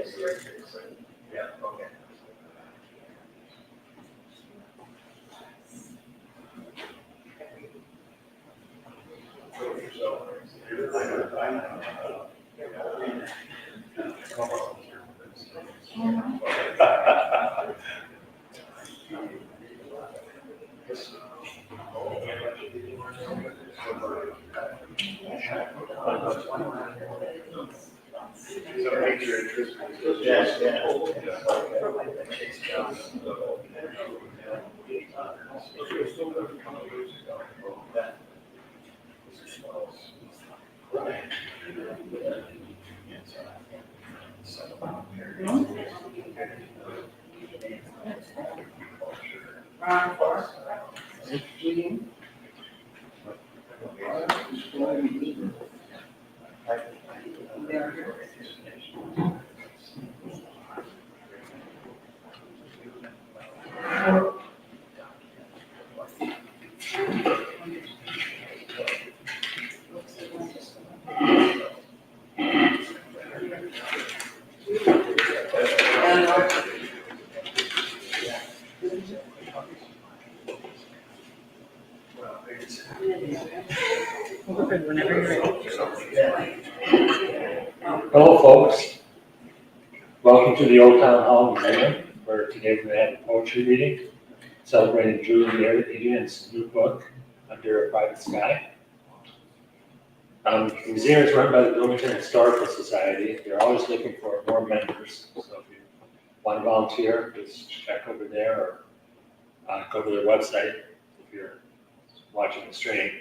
Yeah, okay. Yes, Whenever you're ready. Hello, folks. Welcome to the Old Town Hall Museum, where today we're going to have a poetry reading celebrating Julie Edian's new book, Under a Private Sky. The museum is run by the Bloomington Historical Society. They're always looking for more members, so if you want to volunteer, just check over there or go to their website if you're watching the stream.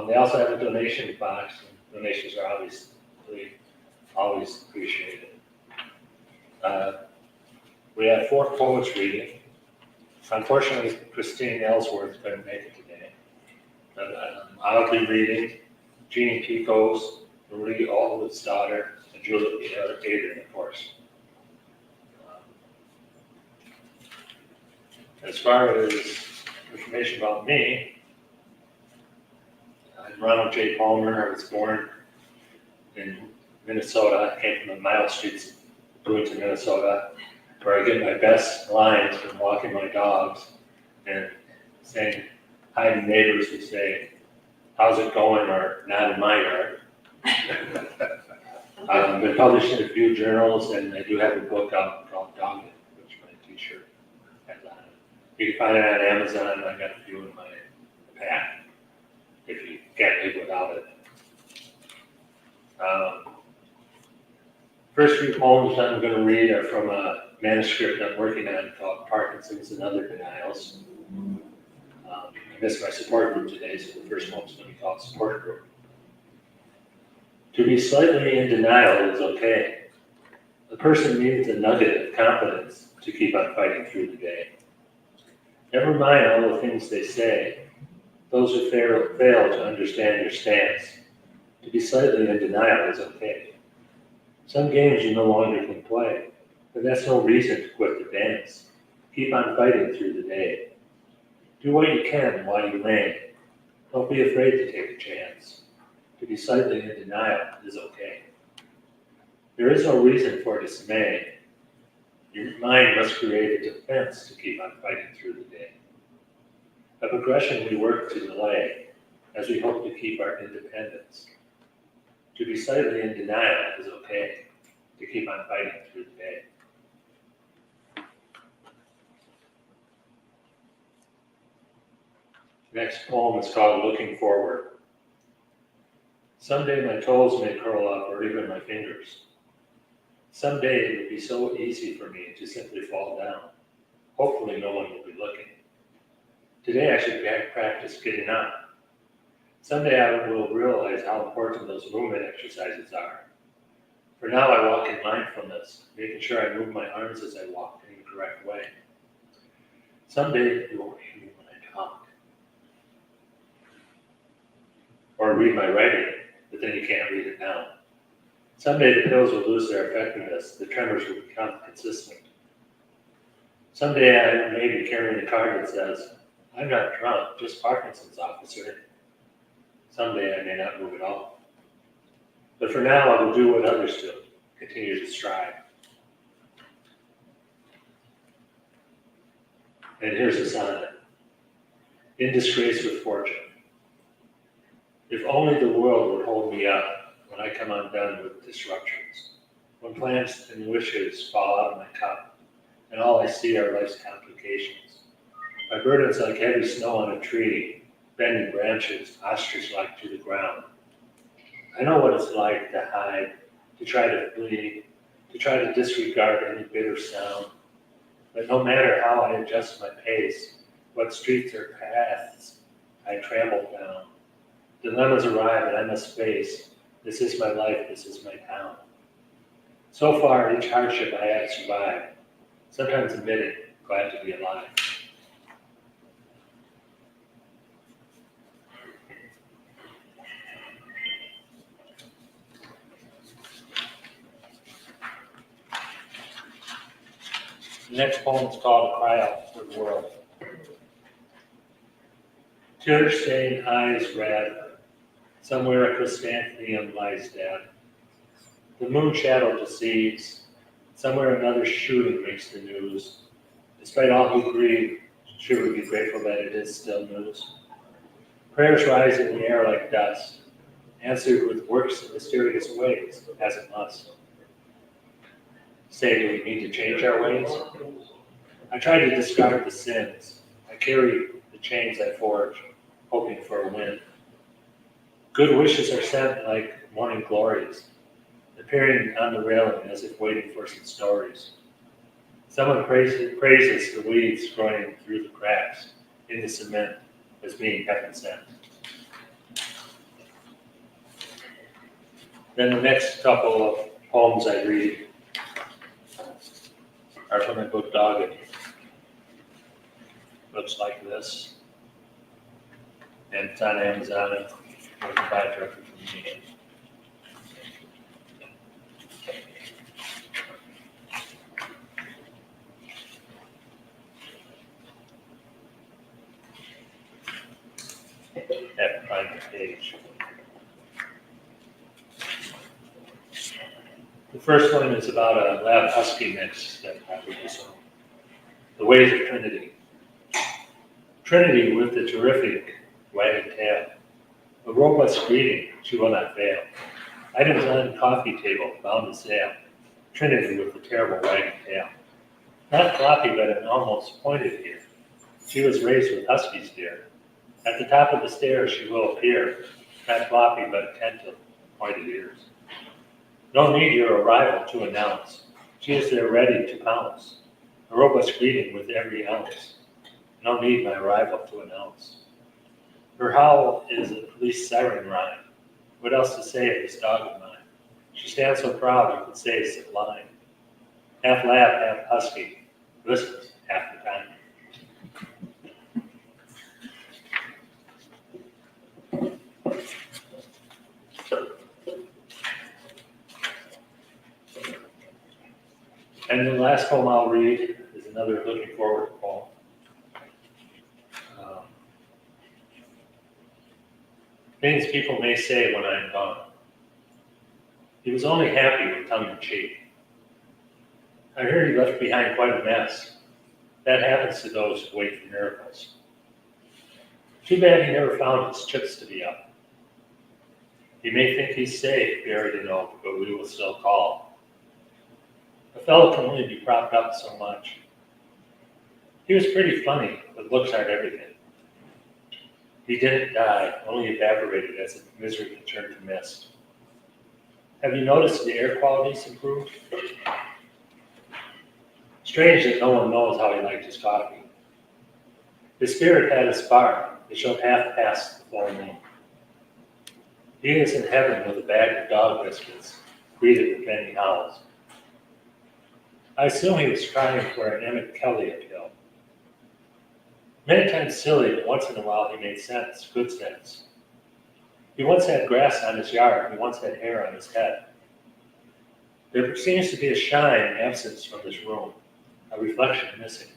They also have a donation box, and donations are obviously always appreciated. We have 4 poets reading. Unfortunately, Christine Ellsworth couldn't make it today. But I'll be reading Jeannie Pico's, Marie Aldwood's daughter, and Julie Adrian, of course. As far as information about me, I'm Ronald J. Palmer. I was born in Minnesota. I came from the Mile Streets, Bloomington, Minnesota, where I get my best lines from walking my dogs and saying hi to neighbors who say, "How's it going?" or "Not in my yard." I've been published in a few journals, and I do have a book out called Dog It, which my t-shirt has on it. You can find it on Amazon. I got a few in my pack if you can't live without it. First few poems I'm going to read are from a manuscript I'm working on called Parkinson's and Other Denials. I missed my support group today, so the first poem's going to be called Support Group. To be slightly in denial is okay. The person needs a nugget of confidence to keep on fighting through the day. Never mind all the things they say. Those who fail to understand your stance. To be slightly in denial is okay. Some games you no longer can play, but that's no reason to quit the dance. Keep on fighting through the day. Do what you can while you may. Don't be afraid to take a chance. To be slightly in denial is okay. There is no reason for dismay. Your mind must create a defense to keep on fighting through the day. A progression we work to delay as we hope to keep our independence. To be slightly in denial is okay. To keep on fighting through the day. Next poem is called Looking Forward. Someday my toes may curl up, or even my fingers. Someday it would be so easy for me to simply fall down. Hopefully no one will be looking. Today I should practice getting up. Someday I will realize how important those movement exercises are. For now I walk in mindfulness, making sure I move my arms as I walk in the correct way. Someday you won't hear me when I talk. Or read my writing, but then you can't read it now. Someday the pills will lose their effectiveness, the tremors will become consistent. Someday I may be carrying a card that says, "I'm not drunk, just Parkinson's, officer." Someday I may not move at all. But for now I will do what others do, continue to strive. And here's a sonnet. In disgrace with fortune. If only the world would hold me up when I come undone with disruptions, when plans and wishes fall out of my cup, and all I see are life's complications. My burdens like heavy snow on a tree, bending branches, ostrich-like to the ground. I know what it's like to hide, to try to flee, to try to disregard any bitter sound. But no matter how I adjust my pace, what streets or paths I travel down, dilemmas arrive and I must face. This is my life, this is my town. So far, each hardship I have survived, sometimes admitting, glad to be alive. The next poem is called A Cry Out for the World. Tear-stained eyes red, somewhere a chrysanthemum lies dead. The moon shadow deceives, somewhere another shooting makes the news. Despite all who grieve, should we be grateful that it is still news? Prayers rise in the air like dust, answered with works in mysterious ways, as it must. Say, do we need to change our ways? I try to discard the sins. I carry the chains I forge, hoping for a win. Good wishes are sent like morning glories, appearing on the railing as if waiting for some stories. Someone praises the weeds growing through the cracks in the cement as being heaven sent. Then the next couple of poems I read are from my book Dogged. Looks like this. And it's on Amazon and you can buy it directly from me. Have to find the page. The first one is about a lab husky mix that I produced. The Ways of Trinity. Trinity with the terrific wagging tail. A robust greeting, she will not fail. Items on coffee table, bound to sale. Trinity with the terrible wagging tail. Not floppy, but an almost pointed ear. She was raised with huskies, dear. At the top of the stairs she will appear. Not floppy, but attentive, pointed ears. No need your arrival to announce. She is there ready to pounce. A robust greeting with every ounce. No need my arrival to announce. Her howl is a police siren rhyme. What else to say of this dog of mine? She stands so proud you could say sublime. Half lab, half husky. Listens half the time. And the last poem I'll read is another looking forward poem. Things people may say when I am gone. He was only happy with tongue in cheek. I heard he left behind quite a mess. That happens to those who wait for miracles. Too bad he never found his chips to be up. He may think he's safe, buried in oak, but we will still call. A fellow can only be propped up so much. He was pretty funny, but looks aren't everything. He didn't die, only evaporated as if misery turned to mist. Have you noticed the air quality's improved? Strange that no one knows how he liked his coffee. His spirit had a spark. It showed half past the full moon. He is in heaven with a bag of dog biscuits, greeted with many howls. I assume he was trying for an Emmett Kelly appeal. Many times silly, but once in a while he made sense, good sense. He once had grass on his yard. He once had hair on his head. There seems to be a shine, absence from this room, a reflection missing.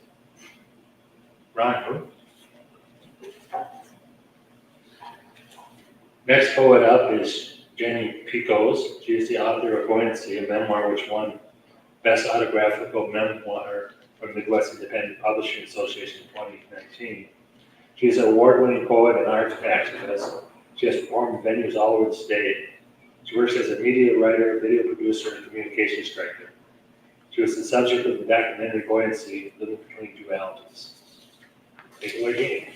Ron, who? Next poet up is Jenny Picos. She is the author of Buoyancy, a memoir which won Best Autographical Memoir from Midwest Independent Publishing Association in 2019. She's an award-winning poet and arts activist. She has performed in venues all over the state. She works as a media writer, video producer, and communications director. She was the subject of the documentary Buoyancy, Living Between Two Elements. Take it away, Jeannie.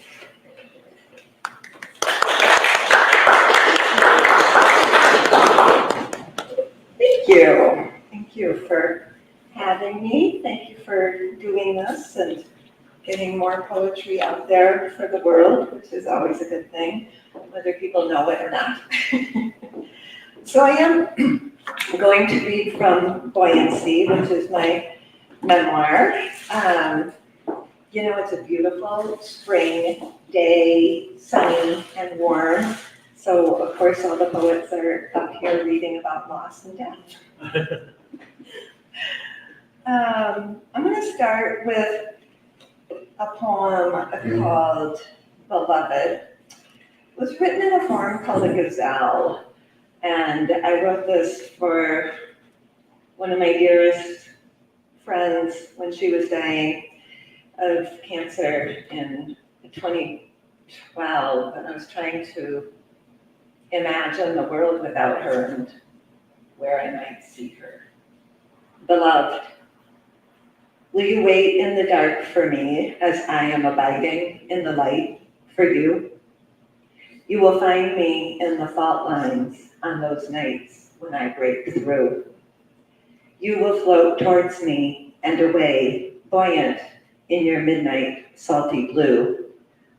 Thank you. Thank you for having me. Thank you for doing this and getting more poetry out there for the world, which is always a good thing, whether people know it or not. So I am going to read from Buoyancy, which is my memoir. It's a beautiful spring day, sunny and warm. So, of course, all the poets are up here reading about loss and death. I'm going to start with a poem called Beloved. It was written in a form called a gazelle, and I wrote this for one of my dearest friends when she was dying of cancer in 2012, and I was trying to imagine the world without her and where I might see her. Beloved, will you wait in the dark for me as I am abiding in the light for you? You will find me in the fault lines on those nights when I break through. You will float towards me and away, buoyant in your midnight salty blue,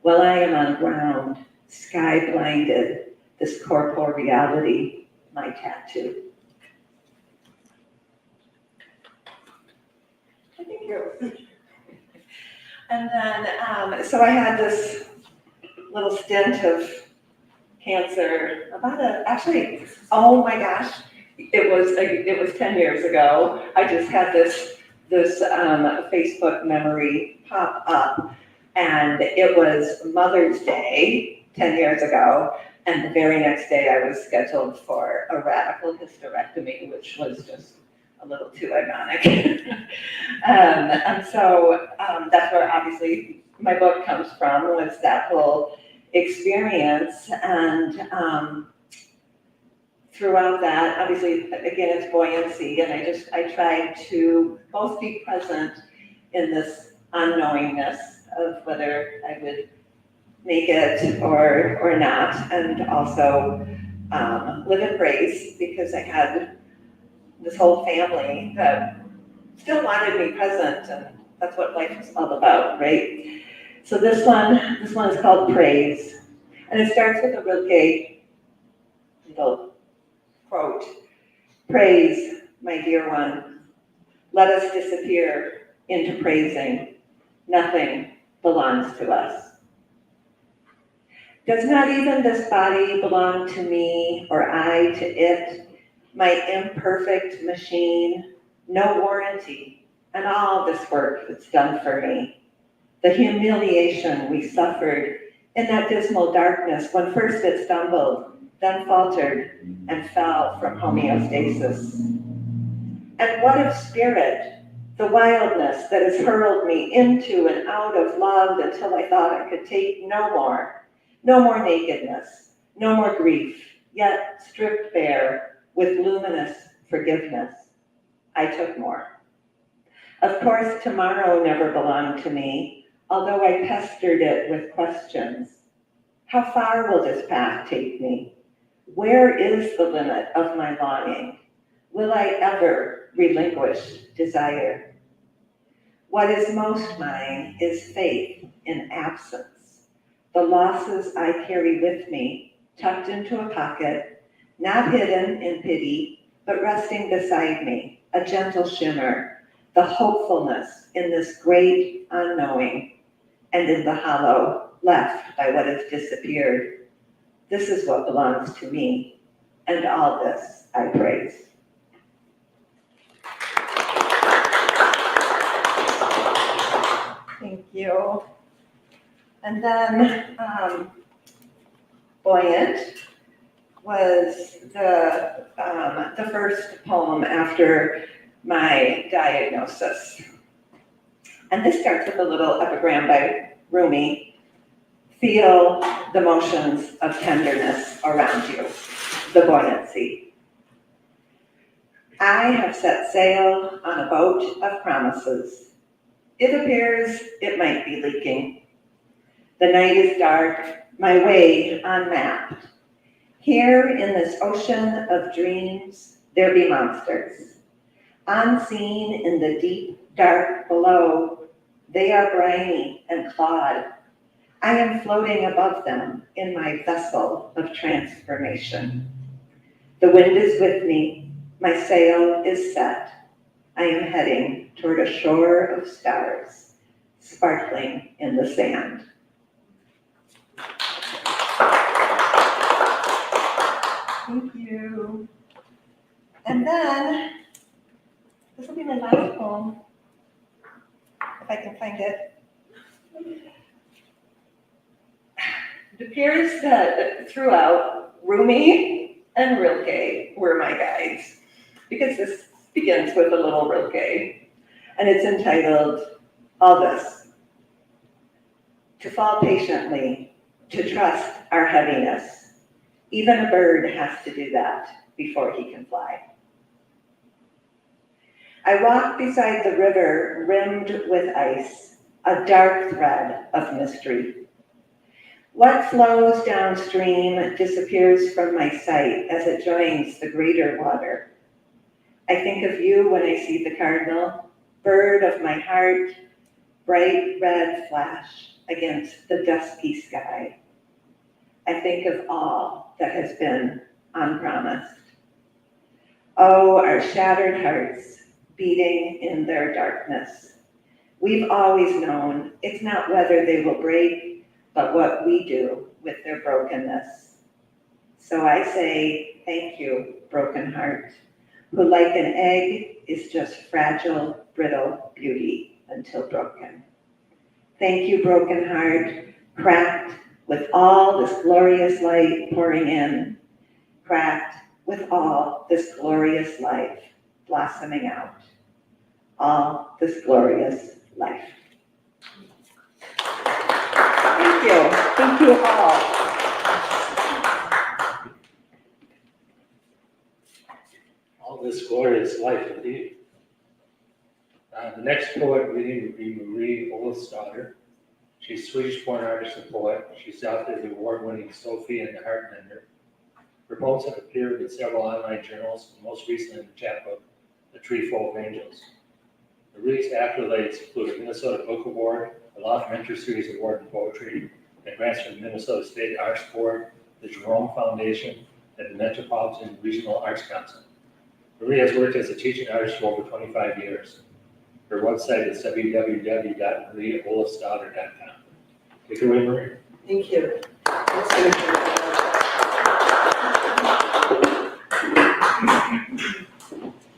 while I am on ground, sky blinded, this corporeal reality, my tattoo. Thank you. And then, so I had this little stint of cancer oh my gosh, it was 10 years ago. I just had this Facebook memory pop up, and it was Mother's Day 10 years ago. And the very next day I was scheduled for a radical hysterectomy, which was just a little too ironic. And so that's where obviously my book comes from, was that whole experience. And throughout that, obviously, again, it's buoyancy. And I tried to both be present in this unknowingness of whether I would make it or not, and also live in praise, because I had this whole family that still wanted me present, and that's what life is all about, right? So this one is called Praise, and it starts with a real gay little quote. Praise, my dear one, let us disappear into praising. Nothing belongs to us. Does not even this body belong to me, or I to it, my imperfect machine? No warranty, and all this work that's done for me. The humiliation we suffered in that dismal darkness when first it stumbled, then faltered, and fell from homeostasis. And what of spirit? The wildness that has hurled me into and out of love until I thought I could take no more. No more nakedness, no more grief, yet stripped bare with luminous forgiveness. I took more. Of course, tomorrow never belonged to me, although I pestered it with questions. How far will this path take me? Where is the limit of my longing? Will I ever relinquish desire? What is most mine is faith in absence. The losses I carry with me, tucked into a pocket, not hidden in pity, but resting beside me, a gentle shimmer, the hopefulness in this great unknowing, and in the hollow left by what has disappeared. This is what belongs to me, and all this I praise. Thank you. And then Buoyant was the first poem after my diagnosis. And this starts with a little epigram by Rumi. Feel the motions of tenderness around you, the buoyancy. I have set sail on a boat of promises. It appears it might be leaking. The night is dark, my way unmapped. Here in this ocean of dreams, there be monsters. Unseen in the deep dark below, they are briny and clawed. I am floating above them in my vessel of transformation. The wind is with me, my sail is set. I am heading toward a shore of stars, sparkling in the sand. Thank you. And then, this will be my last poem, if I can find it. It appears that throughout, Rumi and Rilke were my guides, because this begins with a little Rilke, and it's entitled, All This. To fall patiently, to trust our heaviness. Even a bird has to do that before he can fly. I walk beside the river rimmed with ice, a dark thread of mystery. What flows downstream disappears from my sight as it joins the greater water. I think of you when I see the cardinal, bird of my heart, bright red flash against the dusky sky. I think of all that has been unpromised. Oh, our shattered hearts beating in their darkness. We've always known it's not whether they will break, but what we do with their brokenness. So I say, thank you, broken heart, who like an egg is just fragile, brittle beauty until broken. Thank you, broken heart, cracked with all this glorious light pouring in, cracked with all this glorious life blossoming out, all this glorious life. Thank you all. All this glorious life indeed. The next poet reading would be Marie Olafsdotter. She's a Swedish-born artist and poet. She's authored the award-winning Sophie and the Heartmender. Her poems have appeared in several online journals, and most recently in the chapbook, The Treefold of Angels. Marie's accolades include a Minnesota Book Award, a Lofton Mentor Series Award in Poetry, and grants from the Minnesota State Arts Board, the Jerome Foundation, and the Metropolitan Regional Arts Council. Marie has worked as a teaching artist for over 25 years. Her website is www.marieolafsdotter.com. Take it away, Marie. Thank you.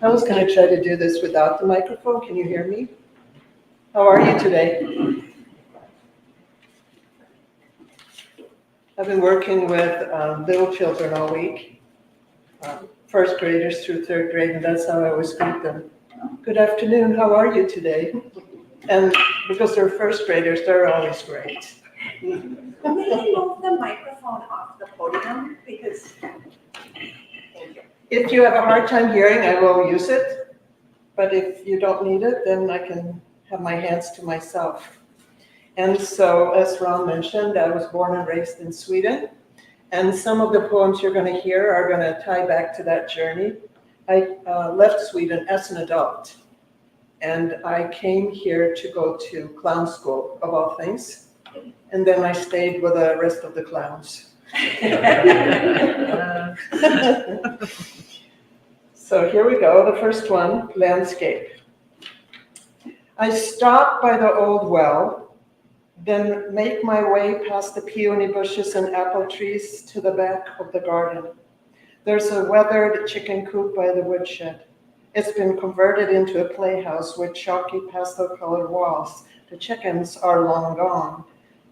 I was going to try to do this without the microphone. Can you hear me? How are you today? I've been working with little children all week, first graders through third grade, and that's how I always greet them. Good afternoon, how are you today? And because they're first graders, they're always great. May I move the microphone off the podium? Because, thank you. If you have a hard time hearing, I will use it. But if you don't need it, then I can have my hands to myself. And so, as Ron mentioned, I was born and raised in Sweden. And some of the poems you're going to hear are going to tie back to that journey. I left Sweden as an adult. And I came here to go to clown school, of all things. And then I stayed with the rest of the clowns. So here we go, the first one, landscape. I stop by the old well, then make my way past the peony bushes and apple trees to the back of the garden. There's a weathered chicken coop by the woodshed. It's been converted into a playhouse with chalky pastel-colored walls. The chickens are long gone.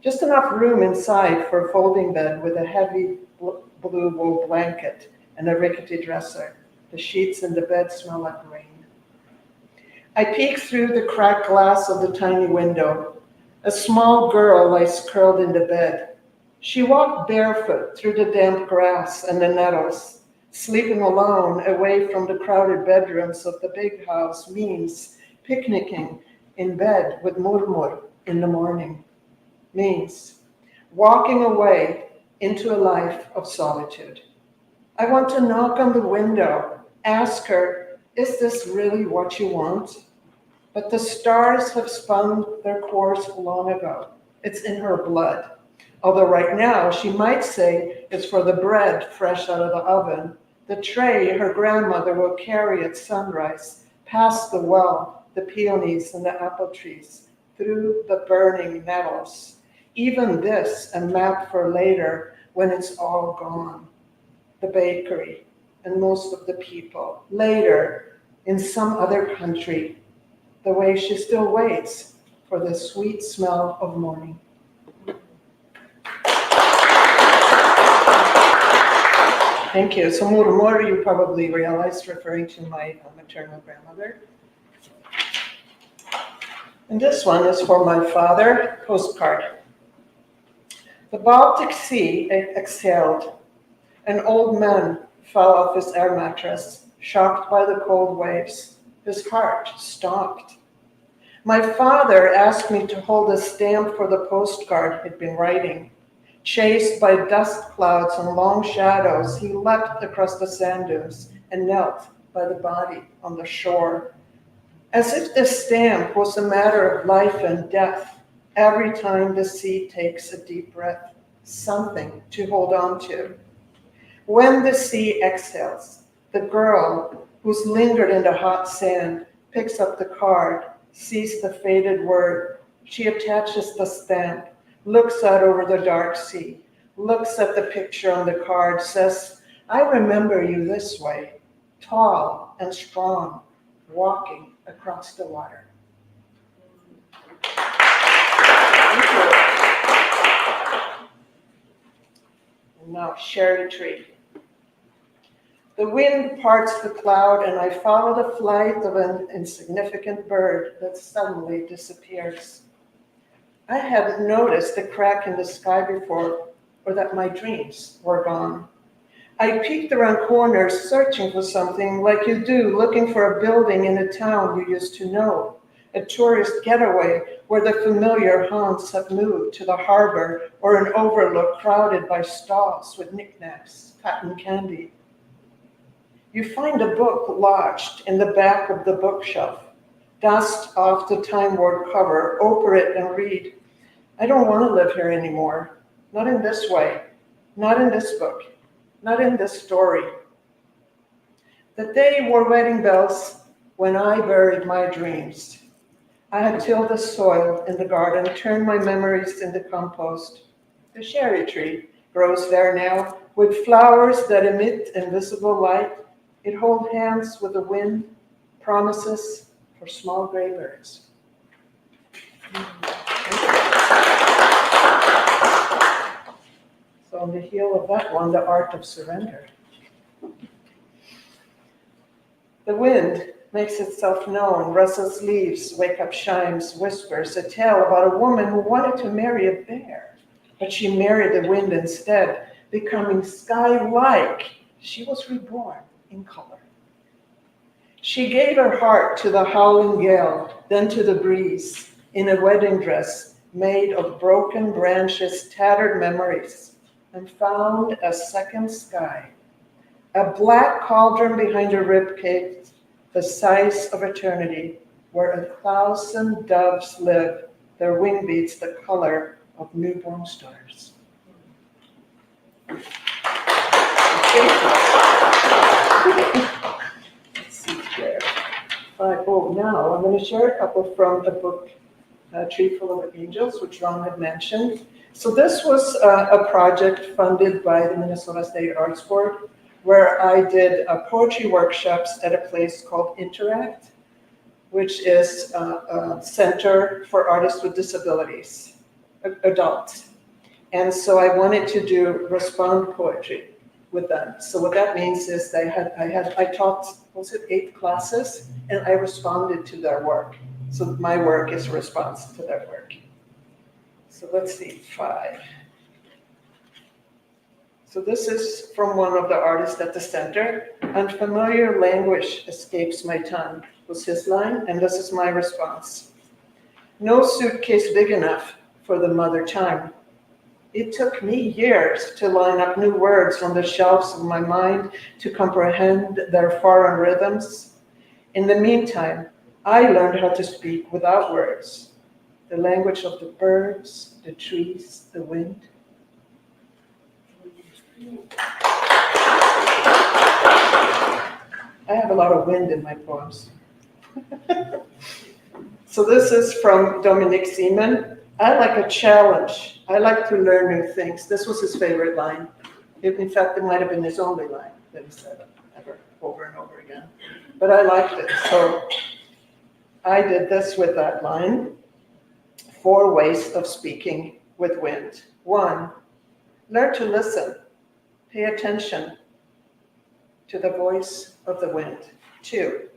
Just enough room inside for a folding bed with a heavy blue wool blanket and a rickety dresser. The sheets in the bed smell like rain. I peek through the cracked glass of the tiny window. A small girl lies curled in the bed. She walked barefoot through the damp grass and the nettles. Sleeping alone, away from the crowded bedrooms of the big house, means picnicking in bed with Murmur in the morning. Means walking away into a life of solitude. I want to knock on the window, ask her, is this really what you want? But the stars have spun their course long ago. It's in her blood. Although right now she might say it's for the bread fresh out of the oven, the tray her grandmother will carry at sunrise, past the well, the peonies and the apple trees, through the burning nettles. Even this, a map for later when it's all gone. The bakery and most of the people. Later, in some other country, the way she still waits for the sweet smell of morning. Thank you. So Murmur, you probably realized, referring to my maternal grandmother. And this one is for my father, postcard. The Baltic Sea exhaled. An old man fell off his air mattress, shocked by the cold waves. His heart stopped. My father asked me to hold a stamp for the postcard he'd been writing. Chased by dust clouds and long shadows, he leapt across the sand dunes and knelt by the body on the shore. As if the stamp was a matter of life and death, every time the sea takes a deep breath, something to hold on to. When the sea exhales, the girl who's lingered in the hot sand picks up the card, sees the faded word. She attaches the stamp, looks out over the dark sea, looks at the picture on the card, says, I remember you this way, tall and strong, walking across the water. Thank you. And now, cherry tree. The wind parts the cloud, and I follow the flight of an insignificant bird that suddenly disappears. I hadn't noticed the crack in the sky before, or that my dreams were gone. I peeked around corners searching for something like you do, looking for a building in a town you used to know, a tourist getaway where the familiar haunts have moved to the harbor, or an overlook crowded by stalls with knickknacks, cotton candy. You find a book lodged in the back of the bookshelf, dust off the time-worn cover, open it and read, I don't want to live here anymore. Not in this way. Not in this book. Not in this story. The day wore wedding bells when I buried my dreams. I had tilled the soil in the garden, turned my memories into compost. The cherry tree grows there now, with flowers that emit invisible light. It holds hands with the wind, promises for small gray birds. So on the heel of that one, the art of surrender. The wind makes itself known, rustles leaves, wake up chimes, whispers, a tale about a woman who wanted to marry a bear, but she married the wind instead, becoming sky-like. She was reborn in color. She gave her heart to the howling gale, then to the breeze, in a wedding dress made of broken branches, tattered memories, and found a second sky, a black cauldron behind her ribcage, the size of eternity, where 1,000 doves live, their wing beats the color of newborn stars. Let's see here. Now I'm going to share a couple from the book, Tree Full of Angels, which Ron had mentioned. So this was a project funded by the Minnesota State Arts Board, where I did poetry workshops at a place called Interact, which is a center for artists with disabilities, adults. And so I wanted to do respond poetry with them. So what that means is I taught was it 8 classes? And I responded to their work. So my work is a response to their work. So let's see, 5. So this is from one of the artists at the center. Unfamiliar language escapes my tongue was his line, and this is my response. No suitcase big enough for the mother tongue. It took me years to line up new words on the shelves of my mind to comprehend their foreign rhythms. In the meantime, I learned how to speak without words, the language of the birds, the trees, the wind. I have a lot of wind in my poems. So this is from Dominic Seaman. I like a challenge. I like to learn new things. This was his favorite line. In fact, it might have been his only line that he said ever, over and over again. But I liked it, so I did this with that line. 4 ways of speaking with wind. 1, learn to listen. Pay attention to the voice of the wind. 2,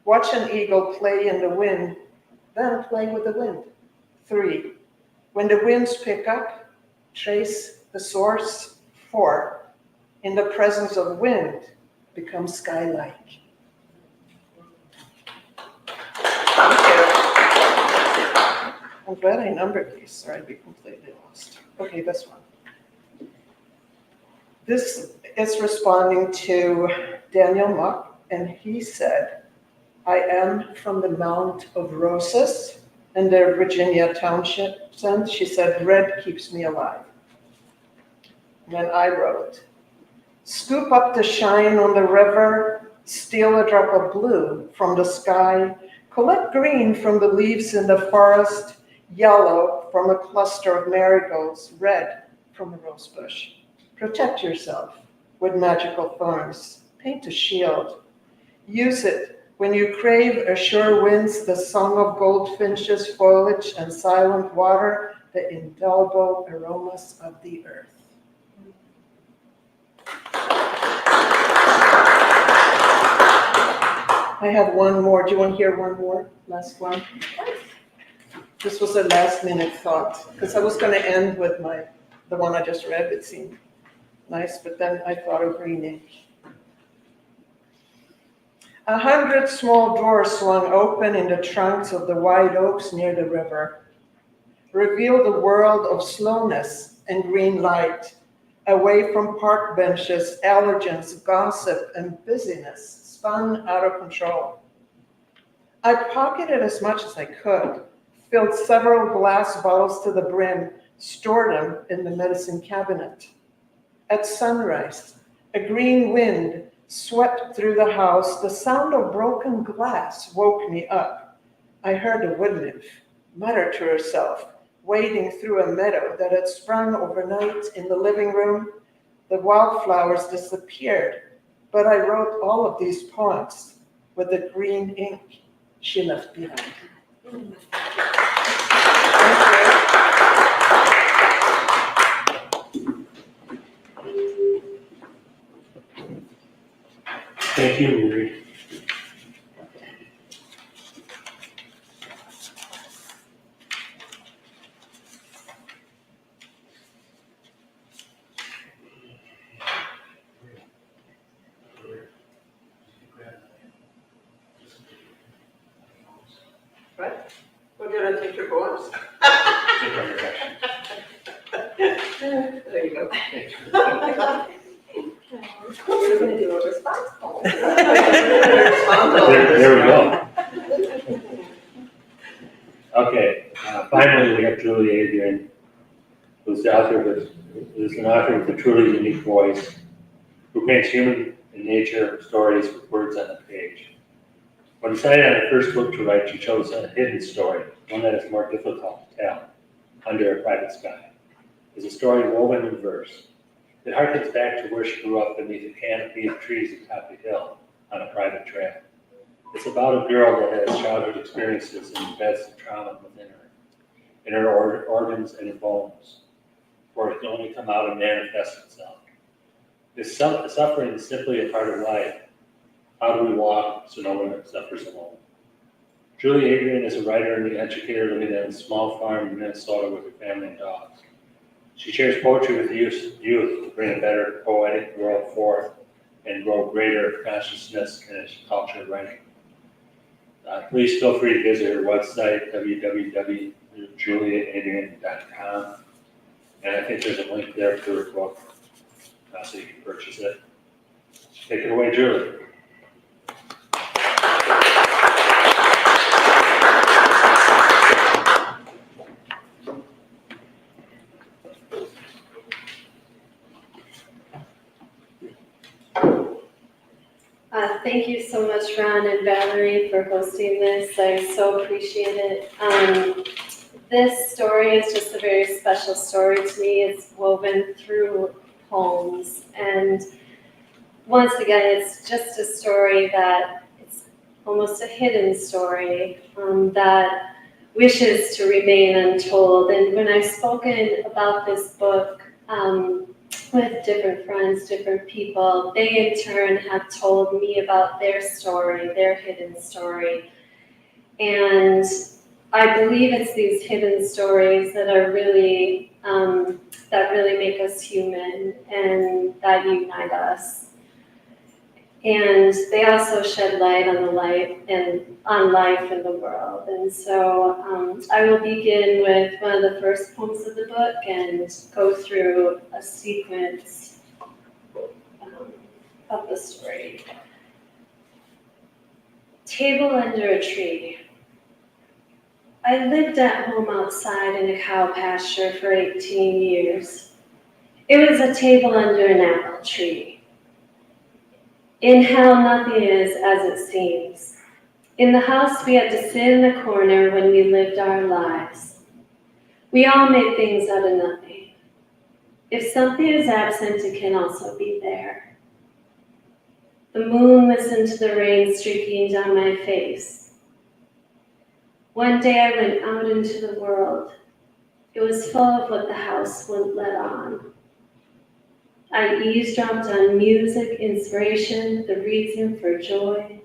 watch an eagle play in the wind, then play with the wind. 3, when the winds pick up, trace the source. 4, in the presence of wind, become sky-like. Thank you. I'm glad I numbered these, or I'd be completely lost. Okay, this one. This is responding to Daniel Muck, and he said, I am from the Mount of Roses in the Virginia Township. And she said, red keeps me alive. And then I wrote, scoop up the shine on the river, steal a drop of blue from the sky, collect green from the leaves in the forest, yellow from a cluster of marigolds, red from a rose bush. Protect yourself with magical thorns. Paint a shield. Use it when you crave a sure winds, the song of goldfinches, foliage, and silent water, the indelible aromas of the earth. I have one more. Do you want to hear one more? Last one? This was a last minute thought, because I was going to end with the one I just read. It seemed nice, but then I thought of green ink. 100 small doors swung open in the trunks of the white oaks near the river, revealed a world of slowness and green light, away from park benches, allergens, gossip, and busyness, spun out of control. I pocketed as much as I could, filled several glass bottles to the brim, stored them in the medicine cabinet. At sunrise, a green wind swept through the house. The sound of broken glass woke me up. I heard a wood nymph mutter to herself, wading through a meadow that had sprung overnight in the living room. The wildflowers disappeared, but I wrote all of these poems with the green ink she left behind. Thank you, Marie. Right? Well, did I take your poems? There you go. We're gonna do a response poll. There we go. Okay, finally we have Julie Adrian, who's an author with a truly unique voice, who paints human and nature stories with words on the page. When deciding on her first book to write, she chose a hidden story, one that is more difficult to tell, Under a Private Sky. It's a story woven in verse. It harkens back to where she grew up beneath a canopy of trees atop a hill on a private trail. It's about a girl that has childhood experiences and embeds the trauma within her, in her organs and her bones, for it can only come out and manifest itself. This suffering is simply a part of life, How Do We Walk So No One Suffers Alone? Julie Adrian is a writer and educator living in a small farm in Minnesota with her family and dogs. She shares poetry with youth to bring a better poetic world forth and grow greater consciousness in a culture of writing. Please feel free to visit her website, www.juliaadrian.com. And I think there's a link there for her book, so you can purchase it. Take it away, Julie. Thank you so much, Ron and Valerie, for hosting this. I so appreciate it. This story is just a very special story to me. It's woven through poems. And once again, it's just a story that it's almost a hidden story that wishes to remain untold. And when I've spoken about this book, with different friends, different people, they in turn have told me about their story, their hidden story. And I believe it's these hidden stories that are really, that really make us human and that unite us. And they also shed light on life in the world. And so I will begin with one of the first poems of the book and go through a sequence of the story. Table under a tree. I lived at home outside in a cow pasture for 18 years. It was a table under an apple tree. In hell, nothing is as it seems. In the house, we had to sit in the corner when we lived our lives. We all made things out of nothing. If something is absent, it can also be there. The moon listened to the rain streaking down my face. One day I went out into the world. It was full of what the house wouldn't let on. I eavesdropped on music, inspiration, the reason for joy.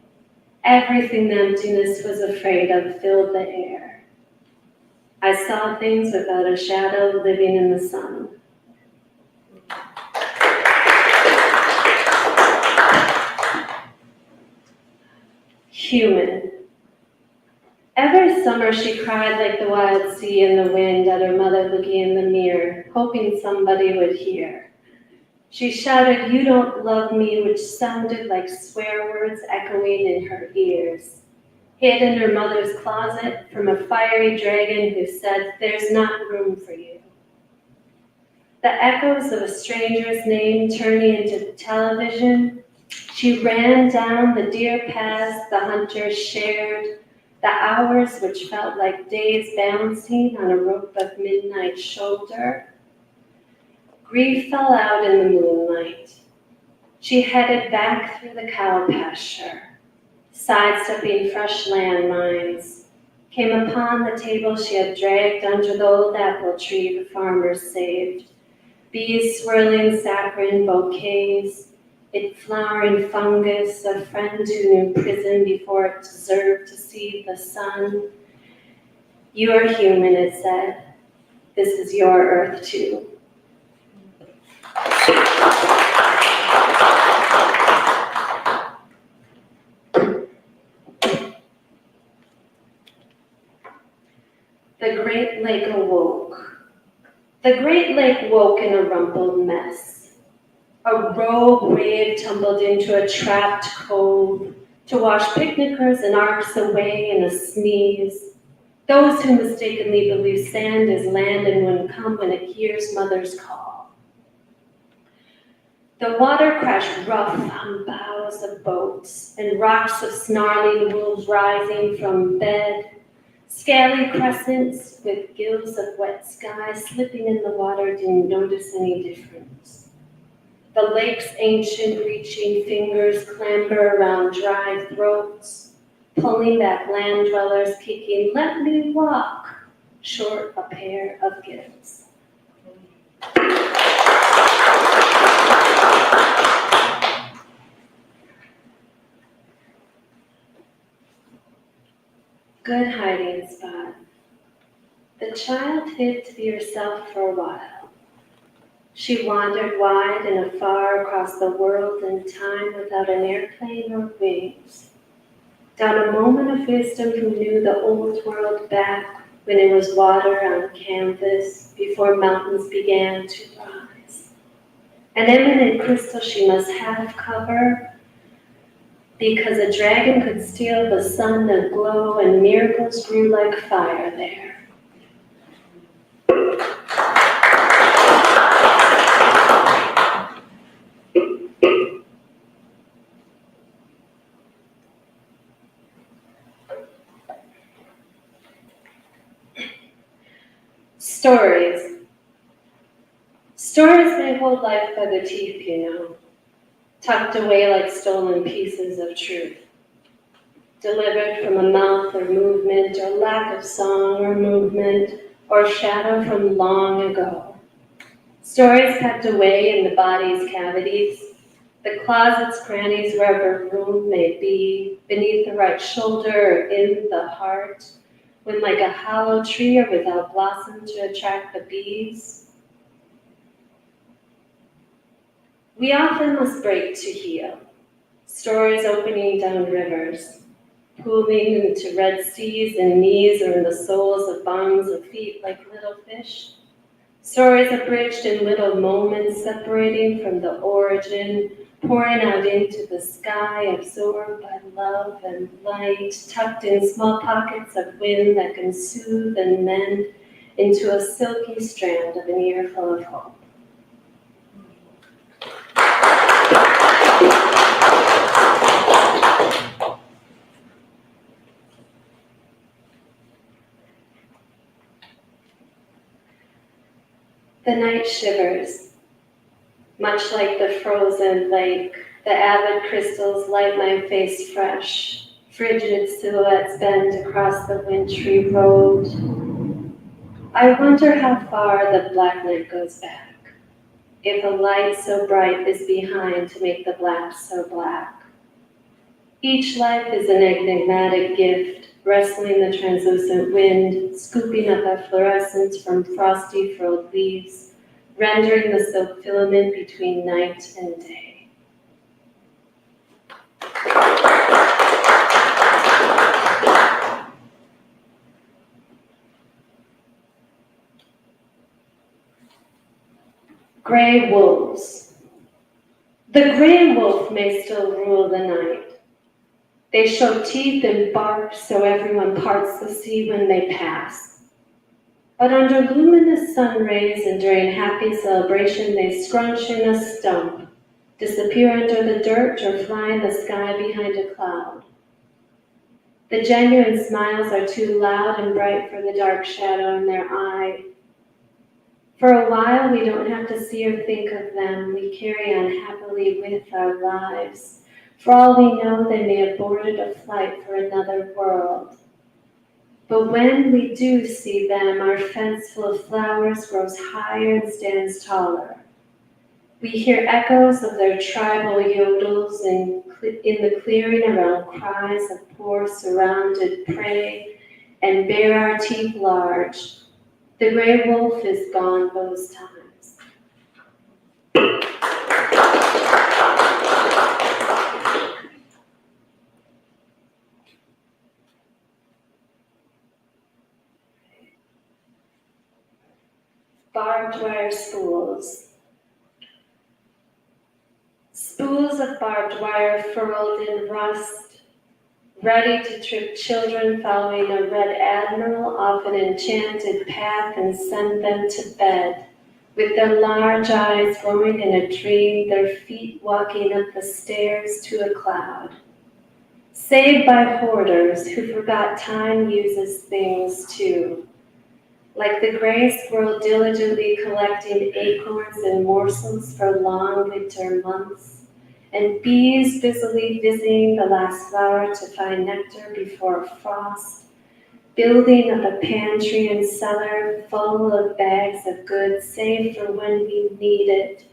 Everything the emptiness was afraid of filled the air. I saw things without a shadow living in the sun. Human. Every summer she cried like the wild sea in the wind at her mother looking in the mirror, hoping somebody would hear. She shouted, "You don't love me," which sounded like swear words echoing in her ears. Hid in her mother's closet from a fiery dragon who said, "There's not room for you." The echoes of a stranger's name turning into television. She ran down the deer paths the hunters shared, the hours which felt like days bouncing on a rope of midnight shoulder. Grief fell out in the moonlight. She headed back through the cow pasture, sidestepping fresh landmines, came upon the table she had dragged under the old apple tree the farmers saved, bees swirling saccharine bouquets, it flowering fungus, a friend who knew prison before it deserved to see the sun. "You are human," it said. "This is your earth too." The Great Lake awoke. The Great Lake woke in a rumpled mess. A rogue wave tumbled into a trapped cove to wash picnickers and arcs away in a sneeze. Those who mistakenly believe sand is land and wouldn't come when it hears mother's call. The water crashed rough on bows of boats and rocks of snarling wolves rising from bed. Scaly crescents with gills of wet sky slipping in the water didn't notice any difference. The lake's ancient reaching fingers clamber around dry throats, pulling back land dwellers kicking, "Let me walk," short a pair of gills. the child hid to be herself for a while. She wandered wide and afar across the world and time without an airplane or wings. Down a moment of wisdom who knew the old world back when it was water on canvas before mountains began to rise. An eminent crystal she must have cover because a dragon could steal the sun aglow and miracles grew like fire there. Stories. Stories may hold life by the teeth, you know, tucked away like stolen pieces of truth, delivered from a mouth or movement or lack of song or movement or shadow from long ago. Stories packed away in the body's cavities, the closet's crannies wherever room may be, beneath the right shoulder or in the heart, when like a hollow tree or without blossom to attract the bees. We often must break to heal. Stories opening down rivers, pooling into red seas and knees or in the soles of bones of feet like little fish. Stories abridged in little moments separating from the origin, pouring out into the sky, absorbed by love and light, tucked in small pockets of wind that can soothe and mend into a silky strand of an earful of hope. The night shivers, much like the frozen lake. The avid crystals light my face fresh. Frigid silhouettes bend across the wintry road. I wonder how far the black night goes back, if a light so bright is behind to make the black so black. Each life is an enigmatic gift, wrestling the translucent wind, scooping up efflorescence from frosty frilled leaves, rendering the silk filament between night and day. Gray wolves. The gray wolf may still rule the night. They show teeth and bark so everyone parts the sea when they pass. But under luminous sun rays and during happy celebration, they scrunch in a stump, disappear under the dirt, or fly in the sky behind a cloud. The genuine smiles are too loud and bright for the dark shadow in their eye. For a while, we don't have to see or think of them. We carry on happily with our lives. For all we know, they may have boarded a flight for another world. But when we do see them, our fence full of flowers grows higher and stands taller. We hear echoes of their tribal yodels in the clearing around cries of poor surrounded prey and bare our teeth large. The gray wolf is gone those times. Barbed wire spools. Spools of barbed wire furled in rust, ready to trip children following a red admiral off an enchanted path and send them to bed, with their large eyes roaming in a dream, their feet walking up the stairs to a cloud. Saved by hoarders who forgot time uses things too, like the gray squirrel diligently collecting acorns and morsels for long winter months, and bees busily visiting the last flower to find nectar before frost, building up a pantry and cellar full of bags of goods saved for when we need it,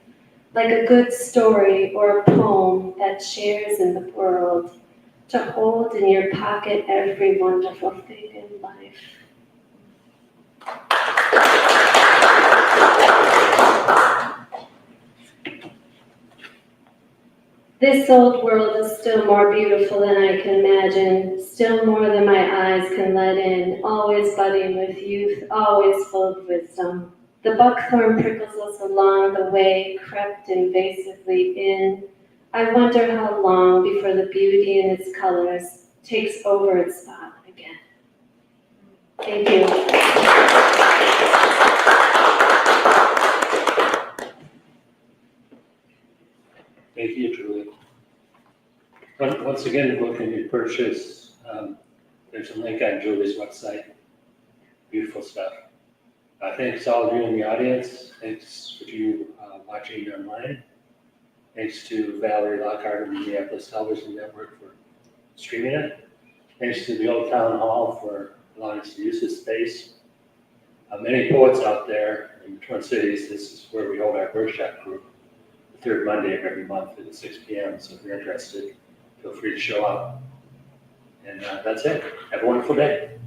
like a good story or a poem that shares in the world, to hold in your pocket every wonderful thing in life. This old world is still more beautiful than I can imagine, still more than my eyes can let in, always budding with youth, always full of wisdom. The buckthorn prickles us along the way, crept invasively in. I wonder how long before the beauty in its colors takes over its spot again. Thank you. Thank you, Julie. Once again, the book can be purchased. There's a link on Julie's website. Beautiful stuff. Thanks all of you in the audience. Thanks for you watching online. Thanks to Valerie Lockhart of the Minneapolis Television Network for streaming it. Thanks to the Old Town Hall for allowing us to use this space. Many poets out there in the Twin Cities, this is where we hold our workshop group, the third Monday of every month at 6 p.m. So if you're interested, feel free to show up. And that's it. Have a wonderful day.